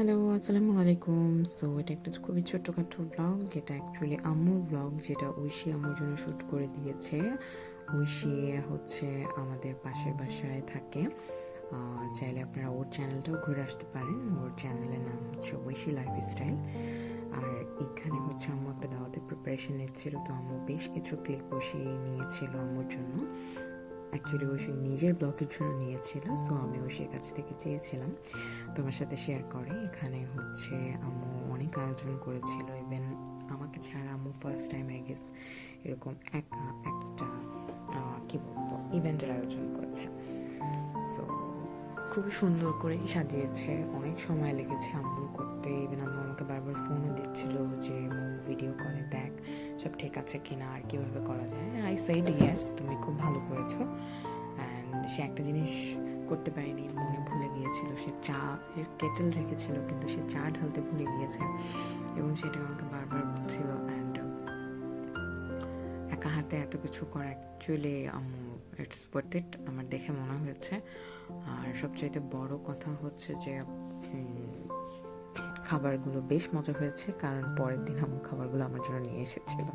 Hello, আসসালামু আলাইকুম। So এটা একটা খুবই ছোট্টখাটো ব্লগ। এটা অ্যাকচুয়ালি আম্মুর ব্লগ, যেটা ঐশী আম্মুর জন্য শ্যুট করে দিয়েছে। ঐশী হচ্ছে আমাদের পাশের বাসায় থাকে। চাইলে আপনারা ওর চ্যানেলটাও ঘুরে আসতে পারেন। ওর চ্যানেলের নাম হচ্ছে ঐশী লাইফস্টাইল। আর এখানে হচ্ছে আম্মু একটা দাওয়াতের প্রিপারেশন নিচ্ছিল, তো আম্মু বেশ কিছু ক্লিপ ঐশী নিয়েছিল আম্মুর জন্য। অ্যাকচুয়ালি ঐশী নিজের ব্লগের জন্য নিয়েছিল, সো আমি ঐশীর কাছ থেকে চেয়েছিলাম তোমার সাথে শেয়ার করে। এখানে হচ্ছে আম্মু অনেক আয়োজন করেছিল, ইভেন আমাকে ছাড়া আম্মু ফার্স্ট টাইম আই গেস এরকম একা একটা কি বলবো ইভেন্টের আয়োজন করেছে। সো খুবই সুন্দর করে সাজিয়েছে, অনেক সময় লেগেছে আম্মুর করতে। ইভেন আম্মু আমাকে বারবার ফোনও দিচ্ছিল যে ভিডিও করে দেখ সব ঠিক আছে কিনা আর কীভাবে করা যায়। আই সেড ইয়েস, তুমি খুব ভালো করেছো। অ্যান্ড সে একটা জিনিস করতে পারিনি, মনে ভুলে গিয়েছিল। সে চা এর কেটেল রেখেছিল, কিন্তু সে চা ঢালতে ভুলে গিয়েছে এবং সেটা আমাকে বারবার বলছিল। অ্যান্ড একা হাতে এত কিছু করা অ্যাকচুয়ালি ইটস ওয়ার্থ ইট আমার দেখে মনে হয়েছে। আর সবচাইতে বড় কথা হচ্ছে যে খাবারগুলো বেশ মজা হয়েছে, কারণ পরের দিন খাবারগুলো আমার জন্য নিয়ে এসেছিল।